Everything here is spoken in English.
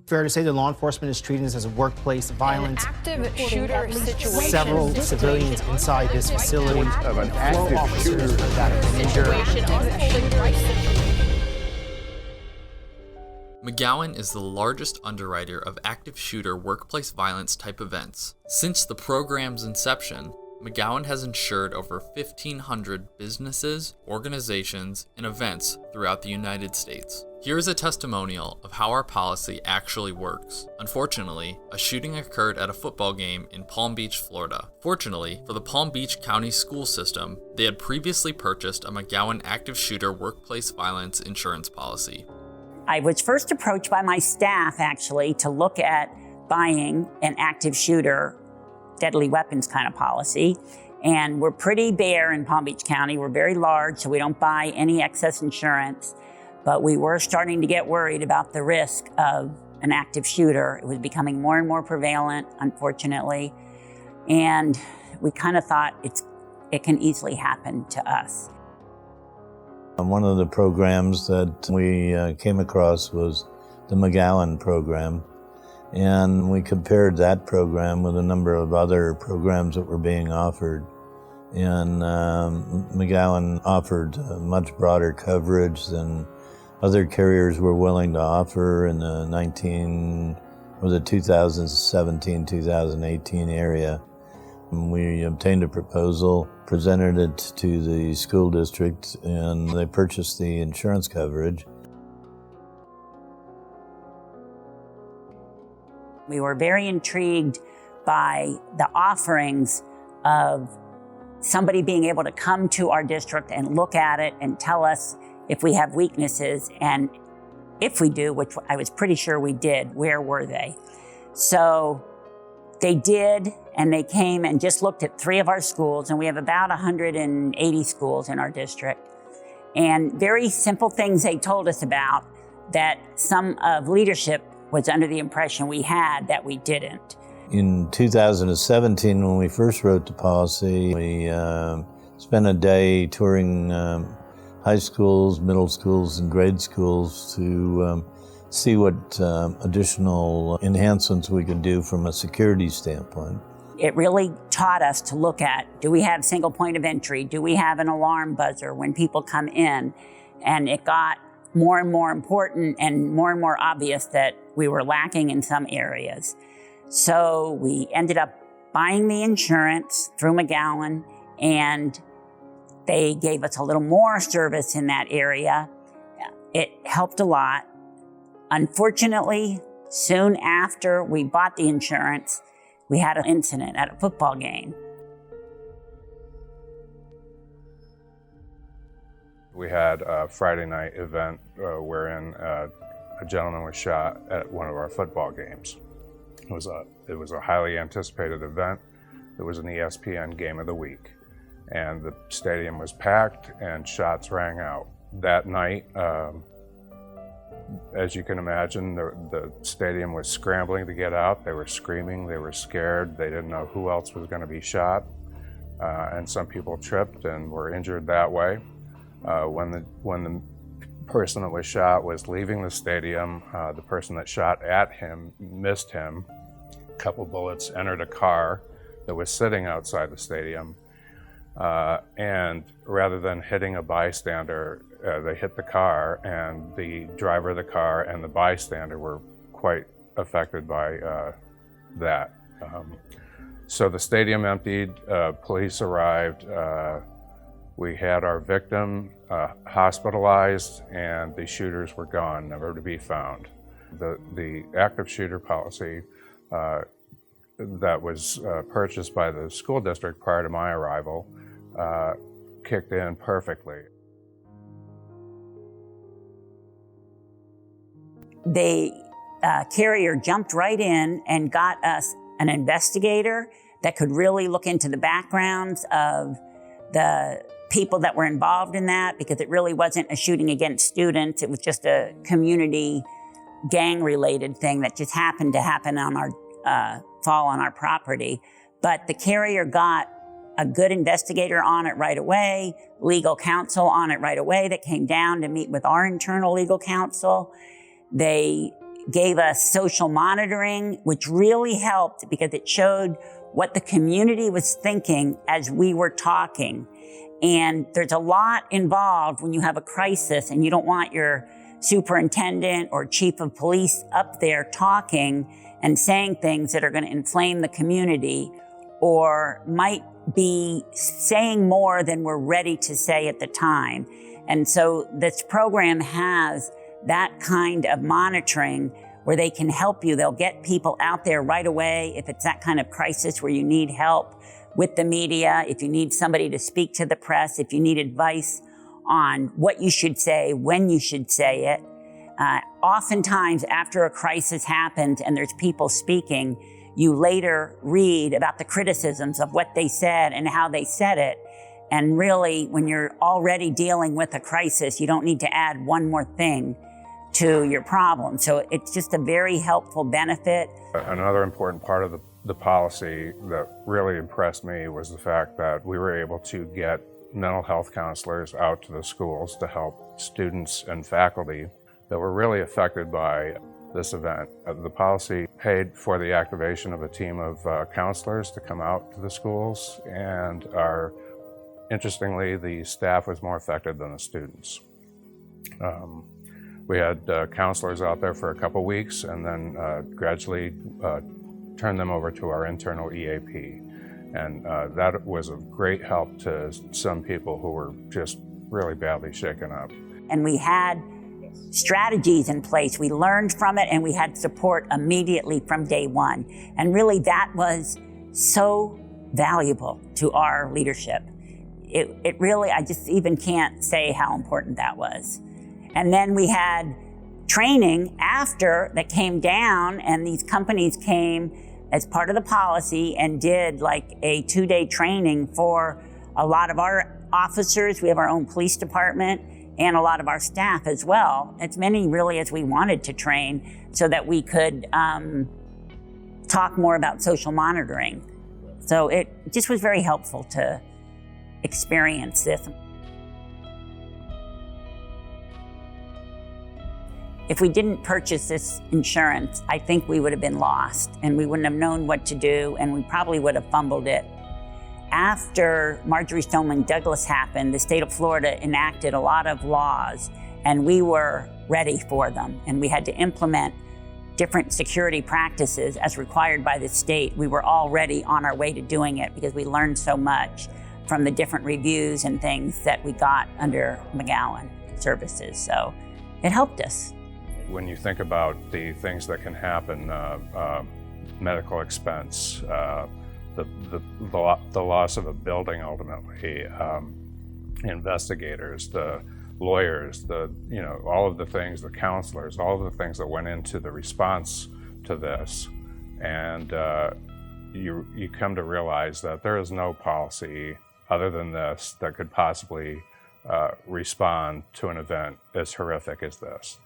Fair to say that law enforcement is treating this as a workplace violence. An active shooter situation. Several civilians inside this facility. Of an active shooter that have been injured. McGowan is the largest underwriter of active shooter workplace violence type events. Since the program's inception, McGowan has insured over 1,500 businesses, organizations, and events throughout the United States. Here is a testimonial of how our policy actually works. Unfortunately, a shooting occurred at a football game in Palm Beach, Florida. Fortunately, for the Palm Beach County school system, they had previously purchased a McGowan active shooter workplace violence insurance policy. I was first approached by my staff, actually, to look at buying an active shooter, deadly weapons kind of policy. And we're pretty bare in Palm Beach County. We're very large, so we don't buy any excess insurance. But we were starting to get worried about the risk of an active shooter. It was becoming more and more prevalent, unfortunately. And we kind of thought it can easily happen to us. One of the programs that we came across was the McGowan program, and we compared that program with a number of other programs that were being offered. And McGowan offered much broader coverage than other carriers were willing to offer in the 2017, 2018 area. We obtained a proposal, presented it to the school district, and they purchased the insurance coverage. We were very intrigued by the offerings of somebody being able to come to our district and look at it and tell us if we have weaknesses, and if we do, which I was pretty sure we did, where were they? So they did, and they came and just looked at 3 of our schools, and we have about 180 schools in our district. And very simple things they told us about that some of leadership was under the impression we had that we didn't. In 2017, when we first wrote the policy, we spent a day touring high schools, middle schools, and grade schools to see what additional enhancements we could do from a security standpoint. It really taught us to look at, do we have single point of entry? Do we have an alarm buzzer when people come in? And it got more and more important and more obvious that we were lacking in some areas. So we ended up buying the insurance through McGowan, and they gave us a little more service in that area. It helped a lot. Unfortunately, soon after we bought the insurance, we had an incident at a football game. We had a Friday night event wherein a gentleman was shot at one of our football games. It was a highly anticipated event. It was an ESPN game of the week, and the stadium was packed and shots rang out. That night, as you can imagine, the stadium was scrambling to get out. They were screaming, they were scared, they didn't know who else was going to be shot, and some people tripped and were injured that way. When the person that was shot was leaving the stadium, the person that shot at him missed him. A couple bullets entered a car that was sitting outside the stadium, and rather than hitting a bystander, they hit the car, and the driver of the car and the bystander were quite affected by that. So the stadium emptied, police arrived, we had our victim hospitalized, and the shooters were gone, never to be found. The active shooter policy that was purchased by the school district prior to my arrival kicked in perfectly. The carrier jumped right in and got us an investigator that could really look into the backgrounds of the people that were involved in that, because it really wasn't a shooting against students. It was just a community gang-related thing that just happened to happen on our fall on our property. But the carrier got a good investigator on it right away, legal counsel on it right away that came down to meet with our internal legal counsel. They gave us social monitoring, which really helped because it showed what the community was thinking as we were talking. And there's a lot involved when you have a crisis and you don't want your superintendent or chief of police up there talking and saying things that are going to inflame the community or might be saying more than we're ready to say at the time. And so this program has that kind of monitoring where they can help you. They'll get people out there right away if it's that kind of crisis where you need help with the media, if you need somebody to speak to the press, if you need advice on what you should say, when you should say it. Oftentimes after a crisis happens and there's people speaking, you later read about the criticisms of what they said and how they said it. And really, when you're already dealing with a crisis, you don't need to add one more thing to your problem. So it's just a very helpful benefit. Another important part of the policy that really impressed me was the fact that we were able to get mental health counselors out to the schools to help students and faculty that were really affected by this event. The policy paid for the activation of a team of counselors to come out to the schools, and interestingly, the staff was more affected than the students. We had counselors out there for a couple weeks and then gradually turned them over to our internal EAP. And that was a great help to some people who were just really badly shaken up. And we had strategies in place. We learned from it and we had support immediately from day one. And really that was so valuable to our leadership. It really, I just even can't say how important that was. And then we had training after that came down, and these companies came as part of the policy and did like a 2-day training for a lot of our officers. We have our own police department and a lot of our staff as well. As many really as we wanted to train so that we could talk more about social monitoring. So it just was very helpful to experience this. If we didn't purchase this insurance, I think we would have been lost and we wouldn't have known what to do and we probably would have fumbled it. After Marjory Stoneman Douglas happened, the state of Florida enacted a lot of laws and we were ready for them and we had to implement different security practices as required by the state. We were already on our way to doing it because we learned so much from the different reviews and things that we got under McGowan services. So it helped us. When you think about the things that can happen, medical expense, the loss of a building ultimately, investigators, the lawyers, all of the things, the counselors, all of the things that went into the response to this, and you come to realize that there is no policy other than this that could possibly respond to an event as horrific as this.